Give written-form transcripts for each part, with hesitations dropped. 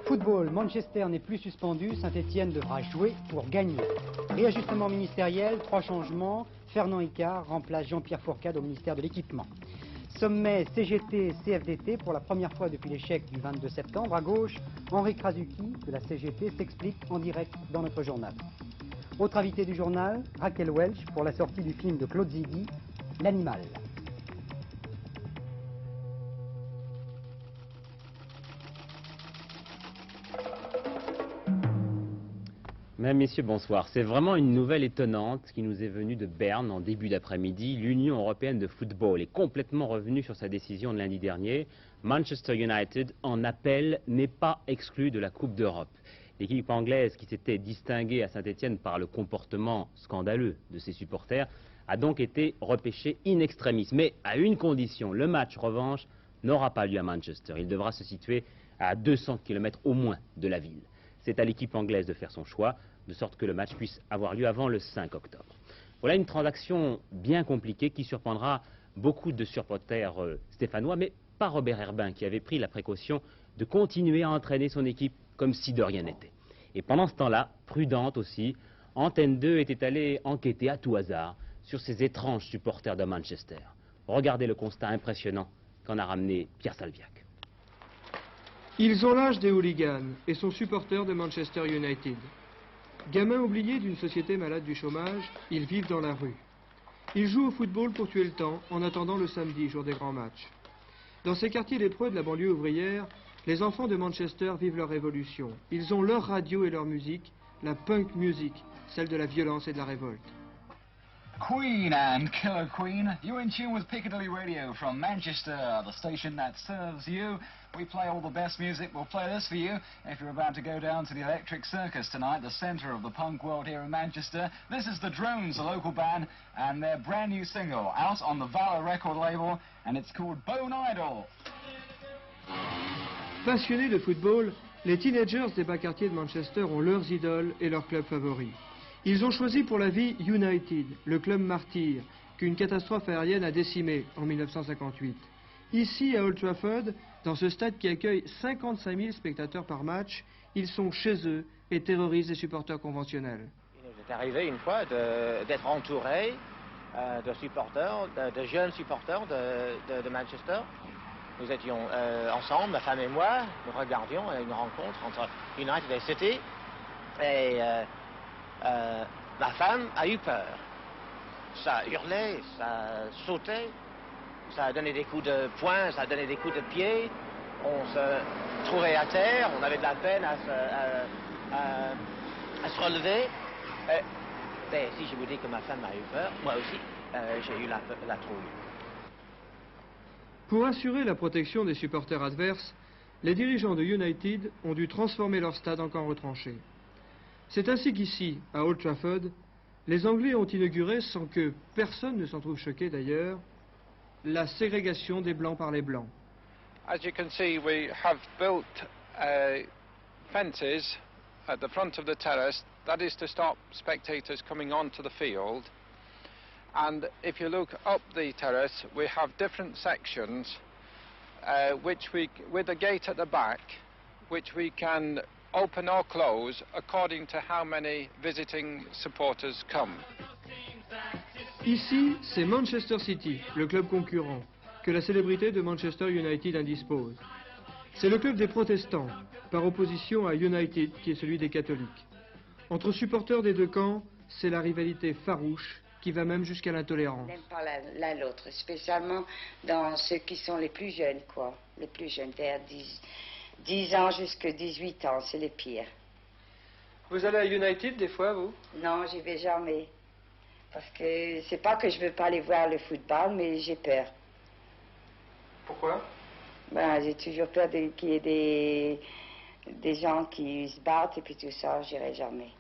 Football, Manchester n'est plus suspendu, Saint-Étienne devra jouer pour gagner. Réajustement ministériel, 3 changements. Fernand Icard remplace Jean-Pierre Fourcade au ministère de l'Équipement. Sommet CGT-CFDT pour la première fois depuis l'échec du 22 septembre. À gauche, Henri Krasuki de la CGT s'explique en direct dans notre journal. Autre invité du journal, Raquel Welch pour la sortie du film de Claude Zidi, L'Animal. Mesdames, Messieurs, bonsoir. C'est vraiment une nouvelle étonnante qui nous est venue de Berne en début d'après-midi. L'Union européenne de football est complètement revenue sur sa décision de lundi dernier. Manchester United, en appel, n'est pas exclu de la Coupe d'Europe. L'équipe anglaise, qui s'était distinguée à Saint-Étienne par le comportement scandaleux de ses supporters, a donc été repêchée in extremis. Mais à une condition, le match revanche n'aura pas lieu à Manchester. Il devra se situer à 200 km au moins de la ville. C'est à l'équipe anglaise de faire son choix, de sorte que le match puisse avoir lieu avant le 5 octobre. Voilà une transaction bien compliquée qui surprendra beaucoup de supporters stéphanois, mais pas Robert Herbin, qui avait pris la précaution de continuer à entraîner son équipe comme si de rien n'était. Et pendant ce temps-là, prudente aussi, Antenne 2 était allée enquêter à tout hasard sur ces étranges supporters de Manchester. Regardez le constat impressionnant qu'en a ramené Pierre Salviac. Ils ont l'âge des hooligans et sont supporters de Manchester United. Gamins oubliés d'une société malade du chômage, ils vivent dans la rue. Ils jouent au football pour tuer le temps en attendant le samedi, jour des grands matchs. Dans ces quartiers lépreux de la banlieue ouvrière, les enfants de Manchester vivent leur révolution. Ils ont leur radio et leur musique, la punk music, celle de la violence et de la révolte. Queen and Killer Queen, you're in tune with Piccadilly Radio from Manchester, the station that serves you. We play all the best music. We'll play this for you if you're about to go down to the Electric Circus tonight, the centre of the punk world here in Manchester. This is the Drones, a local band, and their brand new single out on the Valor record label, and it's called Bone Idol. Passionnés de football, les teenagers des bas quartiers de Manchester ont leurs idoles et leurs clubs favoris. Ils ont choisi pour la vie United, le club martyr, qu'une catastrophe aérienne a décimé en 1958. Ici, à Old Trafford, dans ce stade qui accueille 55 000 spectateurs par match, ils sont chez eux et terrorisent les supporters conventionnels. Il nous est arrivé une fois d'être entouré de supporters, de jeunes supporters de Manchester. Nous étions ensemble, ma femme et moi, nous regardions une rencontre entre United et City. Et ma femme a eu peur. Ça hurlait, ça sautait, ça a donné des coups de poing, ça a donné des coups de pied. On se trouvait à terre, on avait de la peine à se relever. Mais si je vous dis que ma femme a eu peur, moi aussi, j'ai eu la trouille. Pour assurer la protection des supporters adverses, les dirigeants de United ont dû transformer leur stade en camp retranché. C'est ainsi qu'ici, à Old Trafford, les Anglais ont inauguré, sans que personne ne s'en trouve choqué d'ailleurs, la ségrégation des Blancs par les Blancs. As you can see, we have built fences at the front of the terrace. That is to stop spectators coming onto the field. And if you look up the terrace, we have different sections with a gate at the back, which we can open or close according to how many visiting supporters come. Ici, c'est Manchester City, le club concurrent, que la célébrité de Manchester United indispose. C'est le club des protestants, par opposition à United, qui est celui des catholiques. Entre supporters des deux camps, c'est la rivalité farouche, qui va même jusqu'à l'intolérance. On n'aime pas l'un l'autre, spécialement dans ceux qui sont les plus jeunes, quoi. Les plus jeunes, vers 10 ans jusqu'à 18 ans, c'est les pires. Vous allez à United des fois, vous? Non, j'y vais jamais. Parce que c'est pas que je veux pas aller voir le football, mais j'ai peur. Pourquoi? Ben, j'ai toujours peur qu'il y ait des gens qui se battent et puis tout ça, j'irai jamais.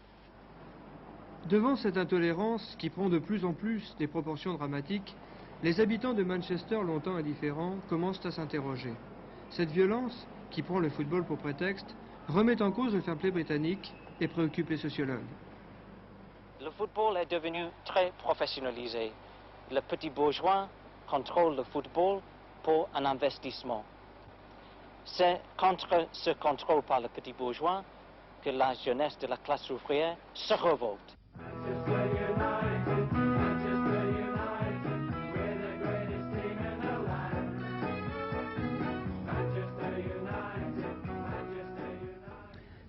Devant cette intolérance qui prend de plus en plus des proportions dramatiques, les habitants de Manchester, longtemps indifférents, commencent à s'interroger. Cette violence, qui prend le football pour prétexte, remet en cause le fair-play britannique et préoccupe les sociologues. Le football est devenu très professionnalisé. Le petit bourgeois contrôle le football pour un investissement. C'est contre ce contrôle par le petit bourgeois que la jeunesse de la classe ouvrière se révolte.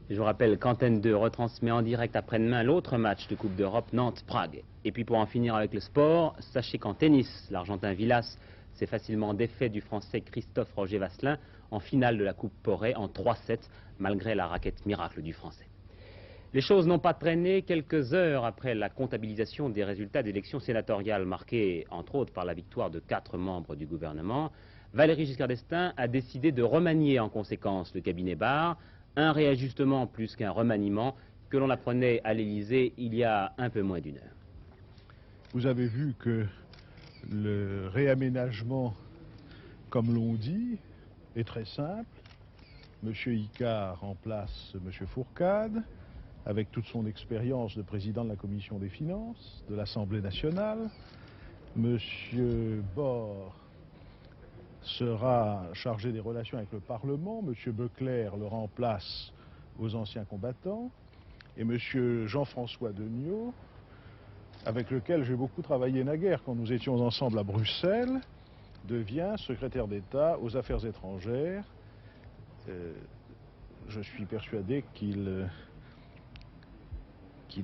Je vous rappelle qu'Antenne 2 retransmet en direct après-demain l'autre match de Coupe d'Europe Nantes-Prague. Et puis pour en finir avec le sport, sachez qu'en tennis, l'Argentin Vilas s'est facilement défait du Français Christophe Roger-Vasselin en finale de la Coupe Poré en 3-7, malgré la raquette miracle du Français. Les choses n'ont pas traîné quelques heures après la comptabilisation des résultats d'élections sénatoriales marquées entre autres par la victoire de 4 membres du gouvernement. Valéry Giscard d'Estaing a décidé de remanier en conséquence le cabinet Barre, un réajustement plus qu'un remaniement que l'on apprenait à l'Élysée il y a un peu moins d'une heure. Vous avez vu que le réaménagement, comme l'on dit, est très simple. M. Icard remplace M. Fourcade, avec toute son expérience de président de la Commission des Finances, de l'Assemblée nationale. M. Bord sera chargé des relations avec le Parlement. M. Beclerc le remplace aux anciens combattants. Et M. Jean-François Deniau, avec lequel j'ai beaucoup travaillé naguère quand nous étions ensemble à Bruxelles, devient secrétaire d'État aux Affaires étrangères. Je suis persuadé qu'il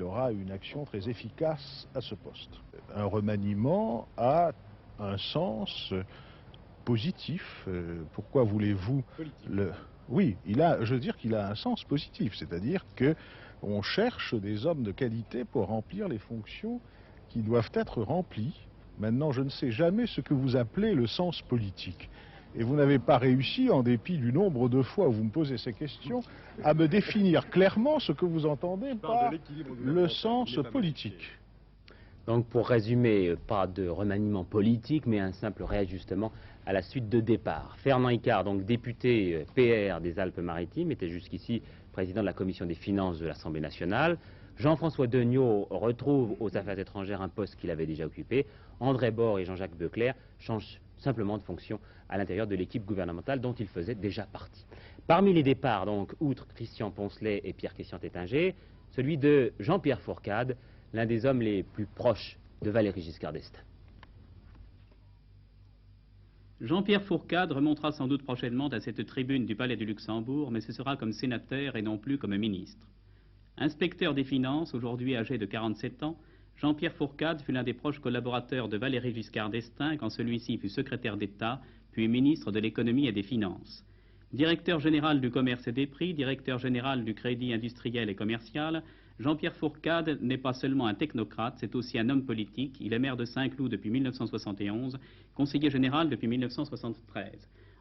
aura une action très efficace à ce poste. Un remaniement a un sens positif. Pourquoi voulez-vous le... Oui, je veux dire qu'il a un sens positif, c'est-à-dire qu'on cherche des hommes de qualité pour remplir les fonctions qui doivent être remplies. Maintenant, je ne sais jamais ce que vous appelez le sens politique. Et vous n'avez pas réussi, en dépit du nombre de fois où vous me posez ces questions, à me définir clairement ce que vous entendez par le sens politique. Donc pour résumer, pas de remaniement politique, mais un simple réajustement à la suite de départ. Fernand Icard, donc député PR des Alpes-Maritimes, était jusqu'ici président de la Commission des Finances de l'Assemblée nationale. Jean-François Deniau retrouve aux Affaires étrangères un poste qu'il avait déjà occupé. André Bord et Jean-Jacques Beclerc changent simplement de fonction à l'intérieur de l'équipe gouvernementale dont ils faisaient déjà partie. Parmi les départs, donc, outre Christian Poncelet et Pierre-Christian Tétinger, celui de Jean-Pierre Fourcade, l'un des hommes les plus proches de Valéry Giscard d'Estaing. Jean-Pierre Fourcade remontera sans doute prochainement à cette tribune du Palais du Luxembourg, mais ce sera comme sénateur et non plus comme ministre. Inspecteur des finances, aujourd'hui âgé de 47 ans, Jean-Pierre Fourcade fut l'un des proches collaborateurs de Valéry Giscard d'Estaing quand celui-ci fut secrétaire d'État, puis ministre de l'économie et des finances. Directeur général du commerce et des prix, directeur général du crédit industriel et commercial, Jean-Pierre Fourcade n'est pas seulement un technocrate, c'est aussi un homme politique. Il est maire de Saint-Cloud depuis 1971, conseiller général depuis 1973.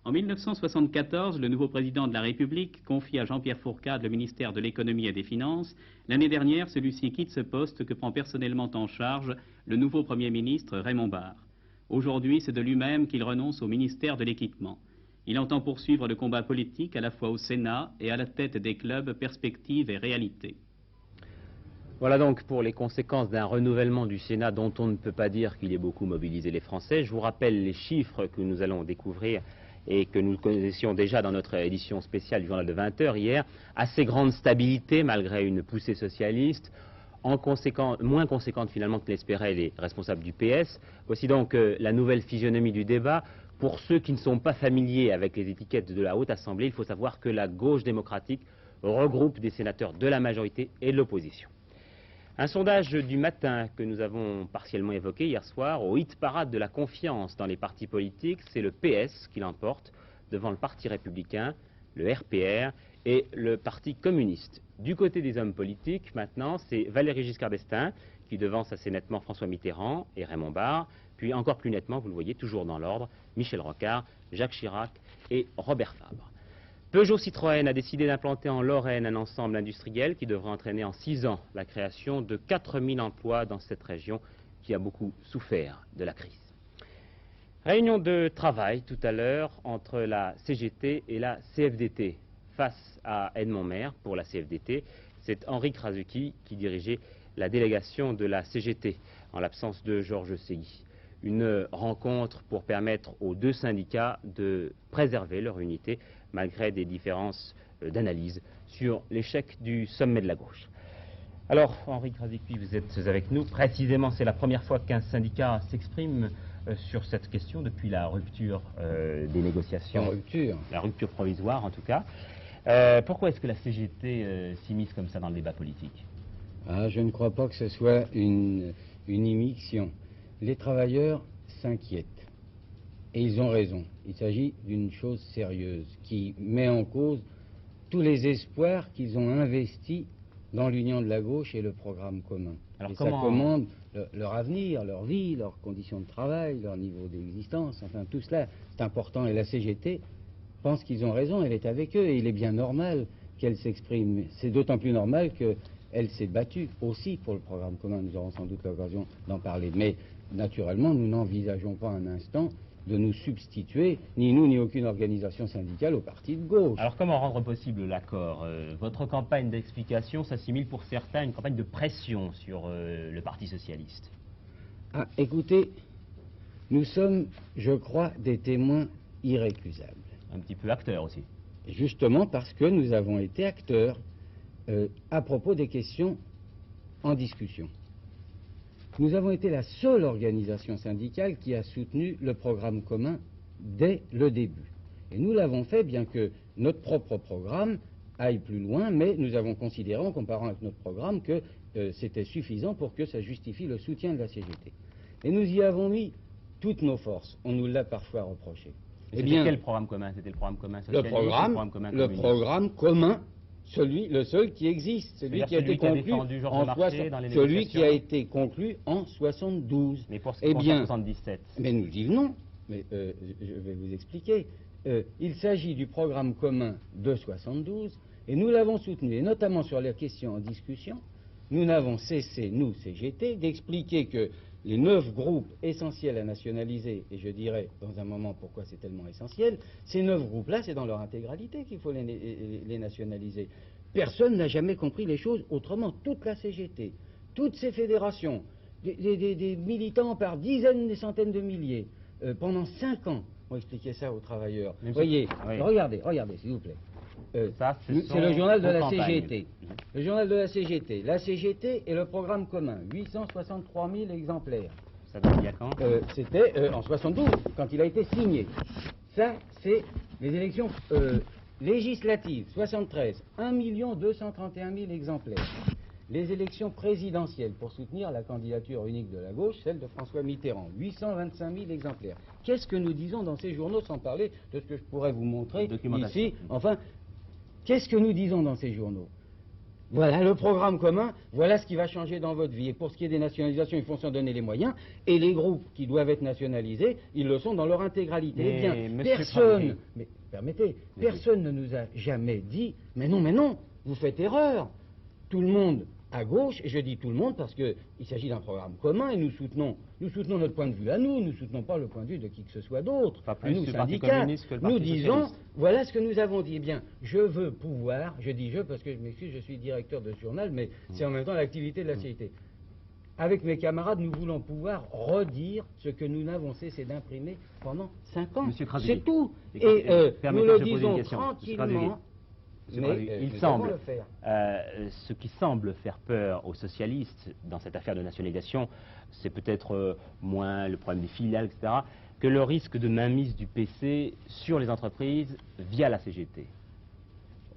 En 1974, le nouveau président de la République confie à Jean-Pierre Fourcade le ministère de l'économie et des finances. L'année dernière, celui-ci quitte ce poste que prend personnellement en charge le nouveau Premier ministre Raymond Barre. Aujourd'hui, c'est de lui-même qu'il renonce au ministère de l'équipement. Il entend poursuivre le combat politique à la fois au Sénat et à la tête des clubs Perspectives et Réalité. Voilà donc pour les conséquences d'un renouvellement du Sénat dont on ne peut pas dire qu'il ait beaucoup mobilisé les Français. Je vous rappelle les chiffres que nous allons découvrir et que nous connaissions déjà dans notre édition spéciale du journal de 20h hier. Assez grande stabilité malgré une poussée socialiste, moins conséquente finalement que l'espéraient les responsables du PS. Voici donc la nouvelle physionomie du débat. Pour ceux qui ne sont pas familiers avec les étiquettes de la Haute Assemblée, il faut savoir que la gauche démocratique regroupe des sénateurs de la majorité et de l'opposition. Un sondage du matin que nous avons partiellement évoqué hier soir, au hit parade de la confiance dans les partis politiques, c'est le PS qui l'emporte devant le Parti républicain, le RPR et le Parti communiste. Du côté des hommes politiques, maintenant, c'est Valéry Giscard d'Estaing qui devance assez nettement François Mitterrand et Raymond Barre, puis encore plus nettement, vous le voyez toujours dans l'ordre, Michel Rocard, Jacques Chirac et Robert Fabre. Peugeot Citroën a décidé d'implanter en Lorraine un ensemble industriel qui devrait entraîner en 6 ans la création de 4000 emplois dans cette région qui a beaucoup souffert de la crise. Réunion de travail tout à l'heure entre la CGT et la CFDT. Face à Edmond Maire pour la CFDT, c'est Henri Krasuki qui dirigeait la délégation de la CGT en l'absence de Georges Segui. une rencontre pour permettre aux deux syndicats de préserver leur unité malgré des différences d'analyse sur l'échec du sommet de la gauche. Alors, Henri Krasicki, vous êtes avec nous. Précisément, c'est la première fois qu'un syndicat s'exprime sur cette question depuis la rupture des négociations. La rupture provisoire, en tout cas. Pourquoi est-ce que la CGT s'immisce comme ça dans le débat politique? Je ne crois pas que ce soit une immixtion. Les travailleurs s'inquiètent. Et ils ont raison. Il s'agit d'une chose sérieuse qui met en cause tous les espoirs qu'ils ont investis dans l'union de la gauche et le programme commun. Alors et ça commande leur avenir, leur vie, leurs conditions de travail, leur niveau d'existence, enfin tout cela, c'est important. Et la CGT pense qu'ils ont raison, elle est avec eux, et il est bien normal qu'elle s'exprime. C'est d'autant plus normal qu'elle s'est battue aussi pour le programme commun. Nous aurons sans doute l'occasion d'en parler. Mais naturellement, nous n'envisageons pas un instant de nous substituer, ni nous ni aucune organisation syndicale, au parti de gauche. Alors comment rendre possible l'accord? Votre campagne d'explication s'assimile pour certains à une campagne de pression sur le Parti socialiste. Écoutez, nous sommes, je crois, des témoins irrécusables. Un petit peu acteurs aussi. Justement parce que nous avons été acteurs à propos des questions en discussion. Nous avons été la seule organisation syndicale qui a soutenu le programme commun dès le début. Et nous l'avons fait bien que notre propre programme aille plus loin, mais nous avons considéré, en comparant avec notre programme, que c'était suffisant pour que ça justifie le soutien de la CGT. Et nous y avons mis toutes nos forces. On nous l'a parfois reproché. Eh bien, quel programme commun? C'était le programme commun socialiste, le programme commun communiste? Le programme commun, le seul qui existe, celui qui a été conclu celui qui a été conclu en 72. Mais pour ce qui concerne 77. Mais nous y venons. Mais je vais vous expliquer. Il s'agit du programme commun de 72 et nous l'avons soutenu, et notamment sur les questions en discussion. Nous n'avons cessé, nous, CGT, d'expliquer que les 9 groupes essentiels à nationaliser, et je dirais dans un moment pourquoi c'est tellement essentiel, ces 9 groupes-là, c'est dans leur intégralité qu'il faut les nationaliser. Personne n'a jamais compris les choses autrement. Toute la CGT, toutes ces fédérations, des militants par dizaines, des centaines de milliers, pendant 5 ans, ont expliqué ça aux travailleurs. Voyez, oui. regardez, s'il vous plaît. C'est le journal de la CGT. Le journal de la CGT. La CGT et le programme commun. 863 000 exemplaires. Ça veut dire quand? C'était en 72, quand il a été signé. Ça, c'est les élections législatives. 73, 1 231 000 exemplaires. Les élections présidentielles pour soutenir la candidature unique de la gauche, celle de François Mitterrand. 825 000 exemplaires. Qu'est-ce que nous disons dans ces journaux, sans parler de ce que je pourrais vous montrer ici? Enfin, qu'est-ce que nous disons dans ces journaux? Voilà le programme commun, voilà ce qui va changer dans votre vie. Et pour ce qui est des nationalisations, il faut s'en donner les moyens. Et les groupes qui doivent être nationalisés, ils le sont dans leur intégralité. Eh bien, personne, mais permettez, personne ne nous a jamais dit, mais non, vous faites erreur. Tout le monde à gauche, et je dis tout le monde parce qu'il s'agit d'un programme commun et nous soutenons notre point de vue à nous ne soutenons pas le point de vue de qui que ce soit d'autre. À nous, syndicats, nous disons, voilà ce que nous avons dit. Eh bien, je veux pouvoir, je dis je parce que je m'excuse, je suis directeur de journal, mais c'est en même temps l'activité de la CGT. Avec mes camarades, nous voulons pouvoir redire ce que nous n'avons cessé d'imprimer pendant 5 ans. C'est tout. Et nous le disons tranquillement. Ce qui semble faire peur aux socialistes dans cette affaire de nationalisation, c'est peut-être moins le problème des filiales, etc., que le risque de mainmise du PC sur les entreprises via la CGT.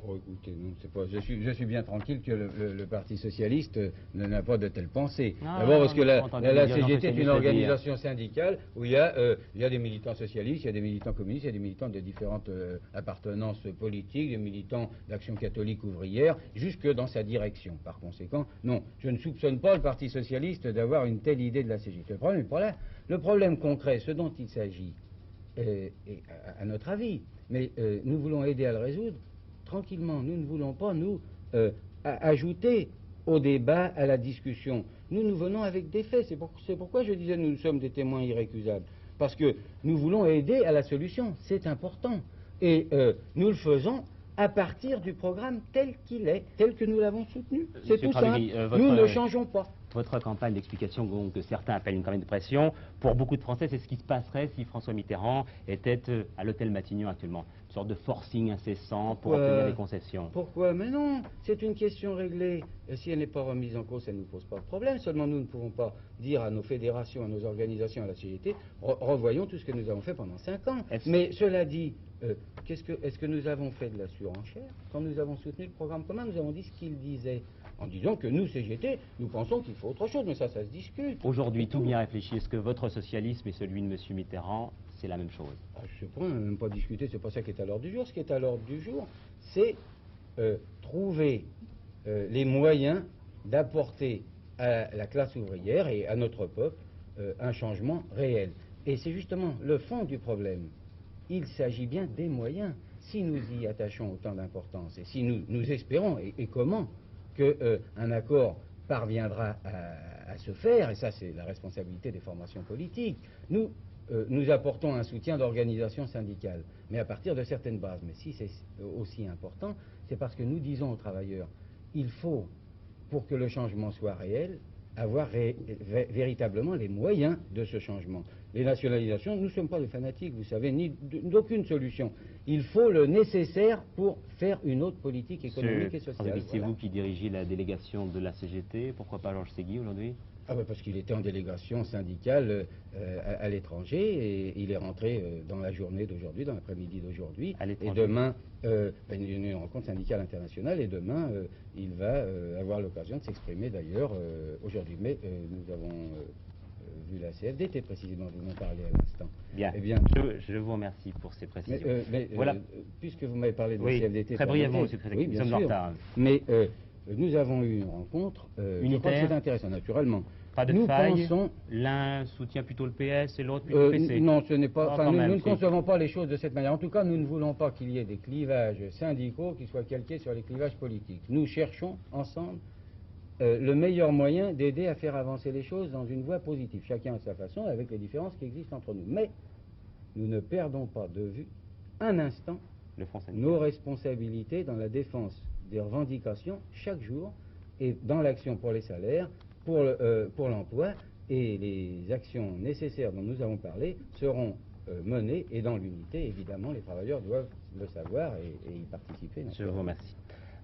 Oh, écoutez, non, je suis bien tranquille que le Parti socialiste n'a pas de telles pensées. D'abord parce que la CGT est une organisation syndicale où il y a des militants socialistes, il y a des militants communistes, il y a des militants de différentes appartenances politiques, des militants d'Action catholique ouvrière, jusque dans sa direction. Par conséquent, non, je ne soupçonne pas le Parti socialiste d'avoir une telle idée de la CGT. Le problème concret, ce dont il s'agit, est à notre avis, mais nous voulons aider à le résoudre tranquillement. Nous ne voulons pas, nous, ajouter au débat, à la discussion. Nous venons avec des faits. C'est pourquoi je disais nous sommes des témoins irrécusables. Parce que nous voulons aider à la solution. C'est important. Et nous le faisons à partir du programme tel qu'il est, tel que nous l'avons soutenu. C'est tout simple. Nous ne changeons pas. votre campagne d'explication, donc, que certains appellent une campagne de pression, pour beaucoup de Français, c'est ce qui se passerait si François Mitterrand était à l'hôtel Matignon actuellement. Une sorte de forcing incessant pour obtenir des concessions. Pourquoi? Mais non, c'est une question réglée. Et si elle n'est pas remise en cause, ça ne nous pose pas de problème. Seulement, nous ne pouvons pas dire à nos fédérations, à nos organisations, à la CGT, revoyons tout ce que nous avons fait pendant 5 ans. Mais cela dit, est-ce que nous avons fait de la surenchère? Quand nous avons soutenu le programme commun, nous avons dit ce qu'il disait. En disant que nous, CGT, nous pensons qu'il faut autre chose, mais ça se discute. Aujourd'hui, tout bien réfléchi, est-ce que votre socialisme et celui de M. Mitterrand, c'est la même chose? Je ne sais pas, on n'a même pas discuté, c'est pas ça qui est à l'ordre du jour. Ce qui est à l'ordre du jour, c'est trouver les moyens d'apporter à la classe ouvrière et à notre peuple un changement réel. Et c'est justement le fond du problème. Il s'agit bien des moyens. Si nous y attachons autant d'importance, et si nous espérons, et comment, qu'un accord parviendra à se faire, et ça c'est la responsabilité des formations politiques, nous apportons un soutien d'organisation syndicale, mais à partir de certaines bases. Mais si c'est aussi important, c'est parce que nous disons aux travailleurs, il faut, pour que le changement soit réel, avoir véritablement les moyens de ce changement. Les nationalisations, nous ne sommes pas des fanatiques, vous savez, ni d'aucune solution. Il faut le nécessaire pour faire une autre politique économique et sociale. C'est vous qui dirigez la délégation de la CGT, pourquoi pas Georges Ségui aujourd'hui? Ah ben parce qu'il était en délégation syndicale à l'étranger et il est rentré dans la journée d'aujourd'hui, dans l'après-midi d'aujourd'hui. Et demain, une rencontre syndicale internationale et demain, il va avoir l'occasion de s'exprimer d'ailleurs aujourd'hui. Mais nous avons vu la CFDT précisément, vous m'en parlez à l'instant. Bien, je vous remercie pour ces précisions. Voilà. Puisque vous m'avez parlé de la CFDT... Très brièvement, monsieur le Président, nous sommes en retard. Mais nous avons eu une rencontre, unitaire, c'est intéressant, naturellement. Pas de faille, l'un soutient plutôt le PS et l'autre plutôt le PC. Non, ce n'est pas. Nous ne concevons pas les choses de cette manière. En tout cas, nous ne voulons pas qu'il y ait des clivages syndicaux qui soient calqués sur les clivages politiques. Nous cherchons ensemble le meilleur moyen d'aider à faire avancer les choses dans une voie positive, chacun à sa façon, avec les différences qui existent entre nous. Mais nous ne perdons pas de vue un instant nos responsabilités dans la défense des revendications chaque jour et dans l'action pour les salaires, pour l'emploi, et les actions nécessaires dont nous avons parlé seront menées, et dans l'unité, évidemment, les travailleurs doivent le savoir et y participer. Je vous remercie.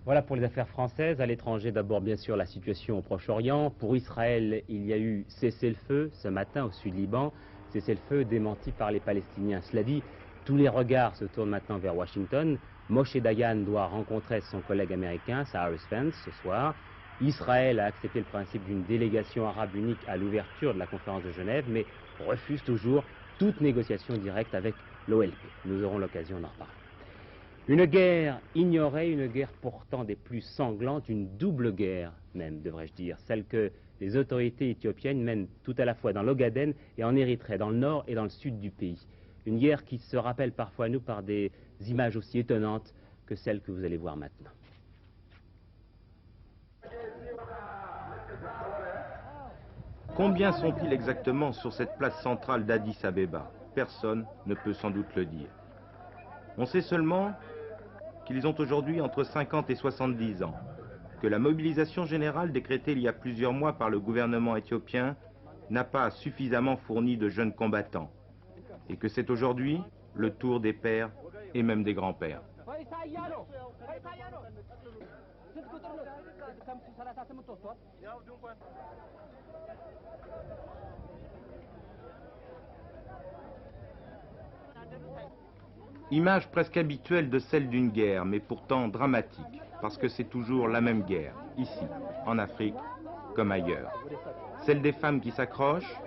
Voilà pour les affaires françaises. À l'étranger, d'abord, bien sûr, la situation au Proche-Orient. Pour Israël, il y a eu cessez-le-feu ce matin au sud-Liban. Cessez-le-feu démenti par les Palestiniens. Cela dit, tous les regards se tournent maintenant vers Washington. Moshe Dayan doit rencontrer son collègue américain, Cyrus Vance, ce soir. Israël a accepté le principe d'une délégation arabe unique à l'ouverture de la conférence de Genève, mais refuse toujours toute négociation directe avec l'OLP. Nous aurons l'occasion d'en reparler. Une guerre ignorée, une guerre pourtant des plus sanglantes, une double guerre même, devrais-je dire, celle que les autorités éthiopiennes mènent tout à la fois dans l'Ogaden et en Érythrée, dans le nord et dans le sud du pays. Une guerre qui se rappelle parfois à nous par des images aussi étonnantes que celles que vous allez voir maintenant. Combien sont-ils exactement sur cette place centrale d'Addis Abeba? Personne ne peut sans doute le dire. On sait seulement qu'ils ont aujourd'hui entre 50 et 70 ans, que la mobilisation générale décrétée il y a plusieurs mois par le gouvernement éthiopien n'a pas suffisamment fourni de jeunes combattants, et que c'est aujourd'hui le tour des pères et même des grands-pères. Image presque habituelle de celle d'une guerre, mais pourtant dramatique, parce que c'est toujours la même guerre, ici, en Afrique, comme ailleurs. Celle des femmes qui s'accrochent,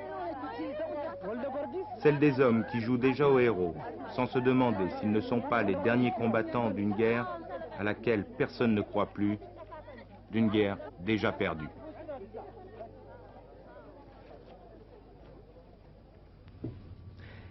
celle des hommes qui jouent déjà aux héros, sans se demander s'ils ne sont pas les derniers combattants d'une guerre à laquelle personne ne croit plus, d'une guerre déjà perdue.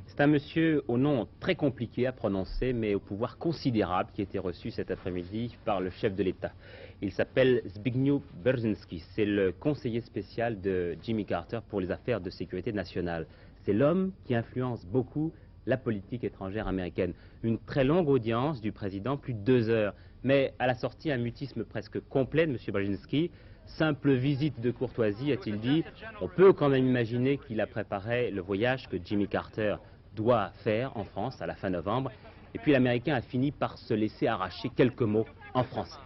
C'est un monsieur au nom très compliqué à prononcer, mais au pouvoir considérable, qui a été reçu cet après-midi par le chef de l'État. Il s'appelle Zbigniew Brzezinski. C'est le conseiller spécial de Jimmy Carter pour les affaires de sécurité nationale. C'est l'homme qui influence beaucoup la politique étrangère américaine. Une très longue audience du président, plus de 2 heures. Mais à la sortie, un mutisme presque complet de M. Brzezinski. simple visite de courtoisie, a-t-il dit. On peut quand même imaginer qu'il a préparé le voyage que Jimmy Carter doit faire en France à la fin novembre. Et puis l'Américain a fini par se laisser arracher quelques mots en français.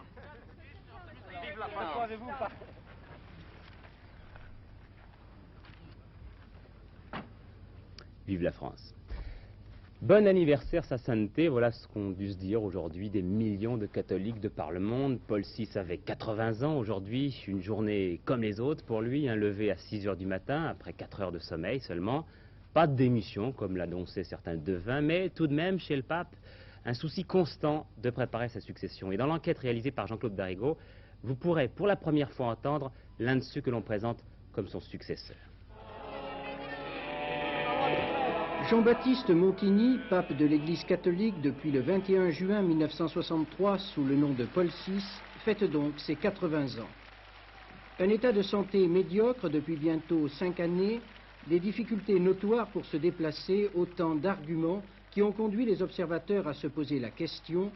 Vive la France. Bon anniversaire, sa sainteté, voilà ce qu'ont dû se dire aujourd'hui des millions de catholiques de par le monde. Paul VI avait 80 ans aujourd'hui, une journée comme les autres pour lui, un lever à 6 h du matin, après 4 heures de sommeil seulement. Pas de démission, comme l'annonçaient certains devins, mais tout de même, chez le pape, un souci constant de préparer sa succession. Et dans l'enquête réalisée par Jean-Claude Darigo, vous pourrez pour la première fois entendre l'un de ceux que l'on présente comme son successeur. Jean-Baptiste Montigny, pape de l'Église catholique depuis le 21 juin 1963 sous le nom de Paul VI, fête donc ses 80 ans. Un état de santé médiocre depuis bientôt 5 années, des difficultés notoires pour se déplacer, autant d'arguments qui ont conduit les observateurs à se poser la question: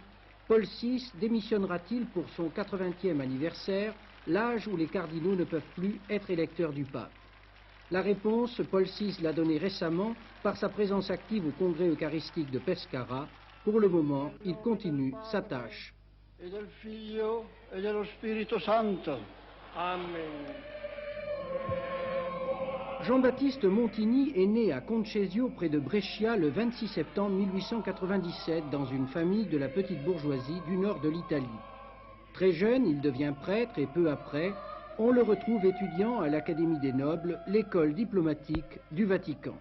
Paul VI démissionnera-t-il pour son 80e anniversaire, l'âge où les cardinaux ne peuvent plus être électeurs du pape? La réponse, Paul VI l'a donnée récemment par sa présence active au congrès eucharistique de Pescara. Pour le moment, il continue sa tâche. E del Figlio e dello Spirito Santo. Amen. Jean-Baptiste Montigny est né à Concesio près de Brescia le 26 septembre 1897 dans une famille de la petite bourgeoisie du nord de l'Italie. Très jeune, il devient prêtre et peu après, on le retrouve étudiant à l'Académie des Nobles, l'école diplomatique du Vatican.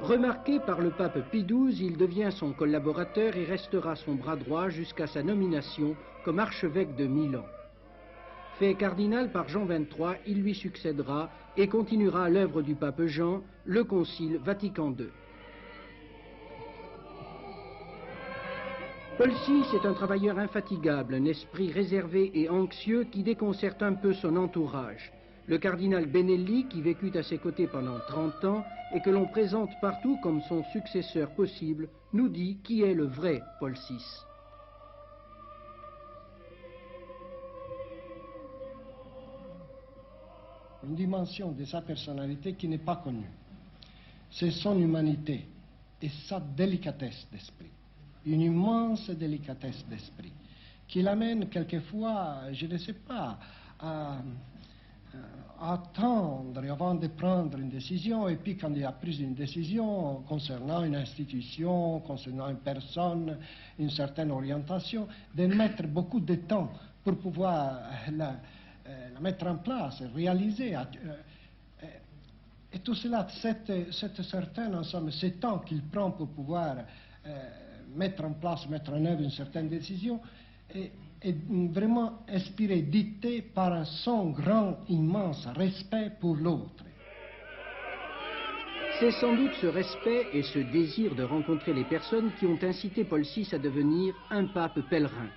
Remarqué par le pape Pie XII, il devient son collaborateur et restera son bras droit jusqu'à sa nomination comme archevêque de Milan. Fait cardinal par Jean XXIII, il lui succédera et continuera l'œuvre du pape Jean, le Concile Vatican II. Paul VI est un travailleur infatigable, un esprit réservé et anxieux qui déconcerte un peu son entourage. Le cardinal Benelli, qui vécut à ses côtés pendant 30 ans et que l'on présente partout comme son successeur possible, nous dit qui est le vrai Paul VI. Une dimension de sa personnalité qui n'est pas connue. C'est son humanité et sa délicatesse d'esprit. Une immense délicatesse d'esprit qui l'amène quelquefois, je ne sais pas, à attendre avant de prendre une décision, et puis quand il a pris une décision concernant une institution, concernant une personne, une certaine orientation, de mettre beaucoup de temps pour pouvoir la mettre en place, réaliser. Et tout cela, c'est certain, en somme, ce temps qu'il prend pour pouvoir mettre en place, mettre en œuvre une certaine décision, est vraiment inspiré, dicté par son grand, immense respect pour l'autre. C'est sans doute ce respect et ce désir de rencontrer les personnes qui ont incité Paul VI à devenir un pape pèlerin.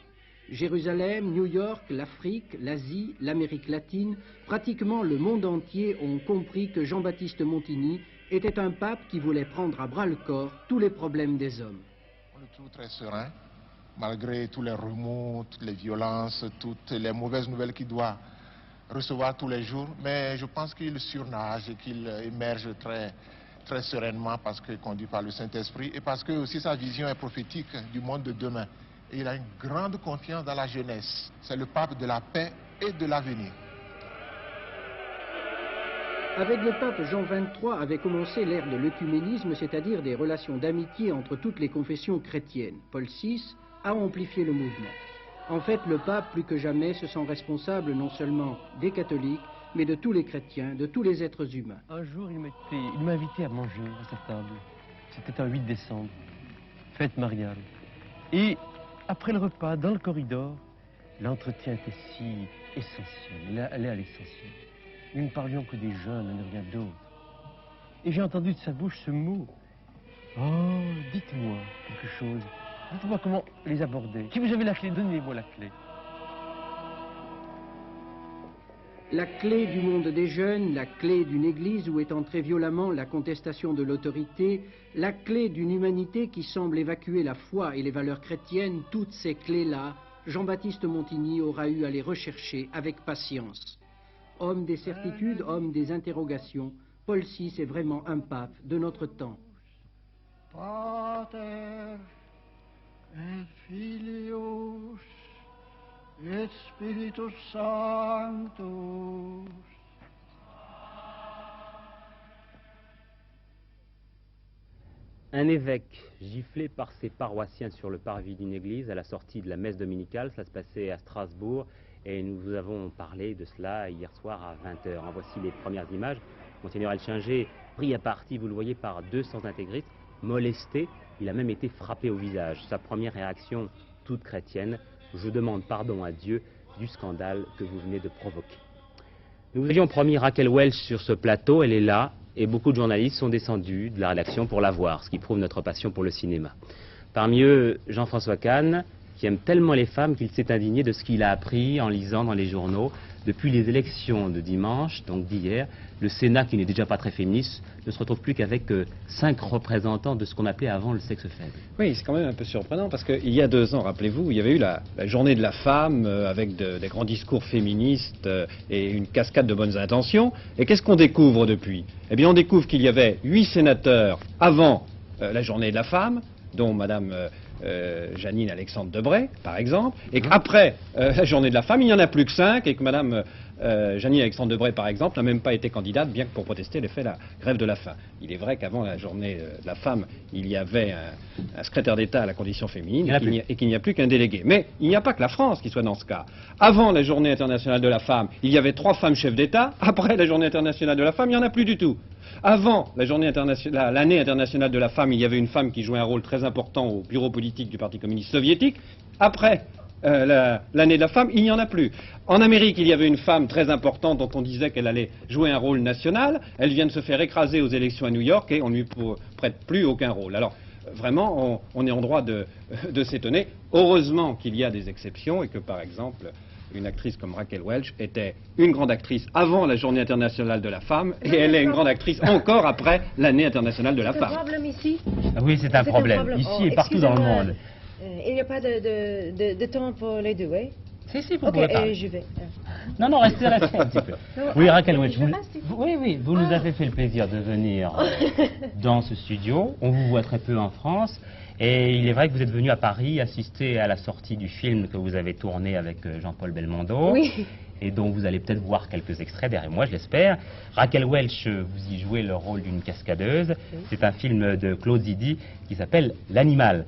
Jérusalem, New York, l'Afrique, l'Asie, l'Amérique latine, pratiquement le monde entier ont compris que Jean-Baptiste Montigny était un pape qui voulait prendre à bras-le-corps tous les problèmes des hommes. On le trouve très serein, malgré tous les remous, toutes les violences, toutes les mauvaises nouvelles qu'il doit recevoir tous les jours. Mais je pense qu'il surnage et qu'il émerge très sereinement parce qu'il est conduit par le Saint-Esprit et parce que aussi sa vision est prophétique du monde de demain. Et il a une grande confiance dans la jeunesse. C'est le pape de la paix et de l'avenir. Avec le pape Jean XXIII avait commencé l'ère de l'œcuménisme, c'est-à-dire des relations d'amitié entre toutes les confessions chrétiennes. Paul VI a amplifié le mouvement. En fait, le pape, plus que jamais, se sent responsable non seulement des catholiques, mais de tous les chrétiens, de tous les êtres humains. Un jour, il m'a invité à manger à sa table. C'était un 8 décembre, fête mariale. Et après le repas, dans le corridor, l'entretien était si essentiel. Il allait à l'essentiel. Nous ne parlions que des jeunes, et rien d'autre. Et j'ai entendu de sa bouche ce mot. Oh, dites-moi quelque chose. Dites-moi comment les aborder. Si vous avez la clé, donnez-moi la clé. La clé du monde des jeunes, la clé d'une église où est entrée violemment la contestation de l'autorité, la clé d'une humanité qui semble évacuer la foi et les valeurs chrétiennes, toutes ces clés-là, Jean-Baptiste Montigny aura eu à les rechercher avec patience. Homme des certitudes, homme des interrogations, Paul VI est vraiment un pape de notre temps. Pater et Filius et Spiritus Sanctus. Un évêque giflé par ses paroissiens sur le parvis d'une église à la sortie de la messe dominicale, ça se passait à Strasbourg et nous vous avons parlé de cela hier soir à 20h. En voici les premières images. Monseigneur Elchinger, pris à partie, vous le voyez, par 200 intégristes, molesté, il a même été frappé au visage. Sa première réaction, toute chrétienne, je demande pardon à Dieu du scandale que vous venez de provoquer. Nous avions promis Raquel Welch sur ce plateau, elle est là, et beaucoup de journalistes sont descendus de la rédaction pour la voir, ce qui prouve notre passion pour le cinéma. Parmi eux, Jean-François Kahn, qui aime tellement les femmes qu'il s'est indigné de ce qu'il a appris en lisant dans les journaux. Depuis les élections de dimanche, donc d'hier, le Sénat, qui n'est déjà pas très féministe, ne se retrouve plus qu'avec 5 représentants de ce qu'on appelait avant le sexe faible. Oui, c'est quand même un peu surprenant parce qu'il y a 2 ans, rappelez-vous, il y avait eu la journée de la femme avec des grands discours féministes et une cascade de bonnes intentions. Et qu'est-ce qu'on découvre depuis? Eh bien, on découvre qu'il y avait 8 sénateurs avant la journée de la femme, dont Madame Jeannine Alexandre Debray, par exemple, et qu'après la journée de la femme, il n'y en a plus que 5, et que Madame Jeannine Alexandre Debray, par exemple, n'a même pas été candidate, bien que pour protester, elle ait fait la grève de la faim. Il est vrai qu'avant la journée de la femme, il y avait un secrétaire d'État à la condition féminine, et qu'il n'y a plus qu'un délégué. Mais il n'y a pas que la France qui soit dans ce cas. Avant la journée internationale de la femme, il y avait 3 femmes chefs d'État. Après la journée internationale de la femme, il n'y en a plus du tout. Avant l'année internationale de la femme, il y avait une femme qui jouait un rôle très important au bureau politique du Parti communiste soviétique. Après l'année de la femme, il n'y en a plus. En Amérique, il y avait une femme très importante dont on disait qu'elle allait jouer un rôle national. Elle vient de se faire écraser aux élections à New York et on ne lui prête plus aucun rôle. Alors, vraiment, on est en droit de s'étonner. Heureusement qu'il y a des exceptions et que, par exemple, une actrice comme Raquel Welch était une grande actrice avant la journée internationale de la femme et elle est une grande actrice encore après l'année internationale de la femme. C'est un problème ici? Oui, c'est un problème. Ici et partout dans le monde. Il n'y a pas de temps pour les deux, oui? Si, vous pouvez parler. Je vais. Non, restez un petit peu. Oui, Raquel Welch, vous nous avez fait le plaisir de venir dans ce studio. On vous voit très peu en France. Et il est vrai que vous êtes venu à Paris assister à la sortie du film que vous avez tourné avec Jean-Paul Belmondo. Oui. Et dont vous allez peut-être voir quelques extraits derrière moi, je l'espère. Raquel Welch, vous y jouez le rôle d'une cascadeuse. Oui. C'est un film de Claude Zidi qui s'appelle L'Animal.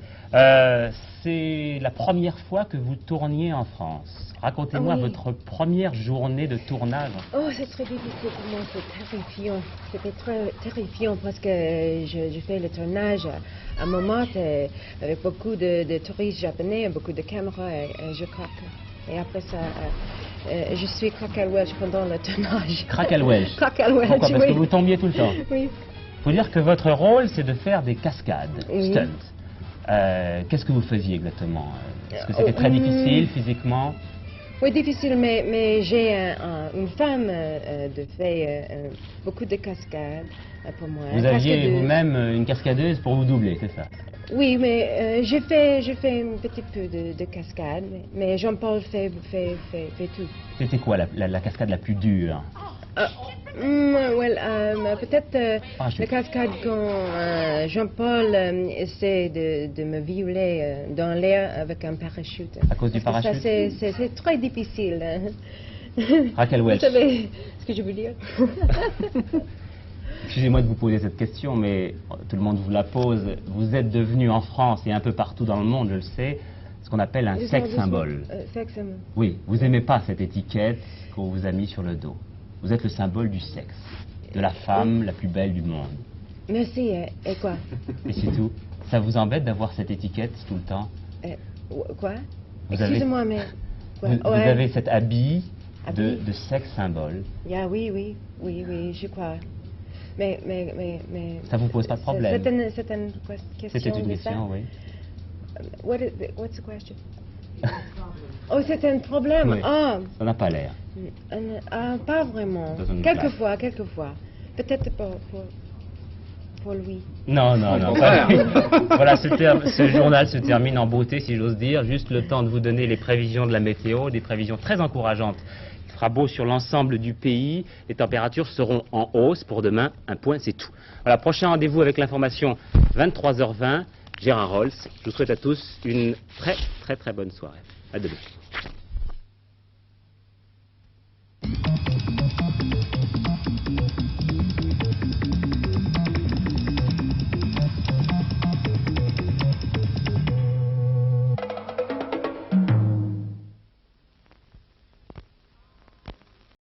C'est la première fois que vous tourniez en France. Racontez-moi votre première journée de tournage. Oh, c'est très difficile pour moi, c'est terrifiant. C'était très terrifiant parce que je fais le tournage à un moment avec beaucoup de touristes japonais, beaucoup de caméras, et je craque. Et après ça, je suis Raquel Welch pendant le tournage. Raquel Welch. Raquel Welch, pourquoi? Parce que vous tombiez tout le temps. Oui. Il faut dire que votre rôle, c'est de faire des cascades, stunts. Qu'est-ce que vous faisiez exactement? Est-ce que c'était très difficile physiquement? Oui, difficile, mais j'ai une femme de fait beaucoup de cascades pour moi. Vous aviez vous-même une cascadeuse pour vous doubler, c'est ça? Oui, mais j'ai fait un petit peu de cascade, mais Jean-Paul fait tout. C'était quoi la cascade la plus dure? Peut-être la cascade quand Jean-Paul essaie de me violer dans l'air avec un parachute. À cause du parachute? C'est très difficile. Raquel Welch. Vous savez ce que je veux dire? Excusez-moi de vous poser cette question, mais tout le monde vous la pose. Vous êtes devenu en France et un peu partout dans le monde, je le sais, ce qu'on appelle un sex symbole. Sex symbole. Oui, vous n'aimez pas cette étiquette qu'on vous a mis sur le dos. Vous êtes le symbole du sexe, de la femme la plus belle du monde. Merci, et quoi? Et c'est tout. Ça vous embête d'avoir cette étiquette tout le temps? Quoi? Excusez-moi, mais... Vous avez cet habit de sexe symbole. Oui, je crois. Mais... Ça vous pose pas de problème? C'est une question. C'était une question, oui. What's the question? Oh, c'est un problème. Oui. Ah. Ça n'a pas l'air. Pas vraiment. Quelquefois. Peut-être pour lui. Non. Pas lui. Voilà, ce journal se termine en beauté, si j'ose dire. Juste le temps de vous donner les prévisions de la météo, des prévisions très encourageantes. Il fera beau sur l'ensemble du pays. Les températures seront en hausse. Pour demain, un point, c'est tout. Voilà, prochain rendez-vous avec l'information 23h20. Gérard Rolls. Je vous souhaite à tous une très bonne soirée. À demain.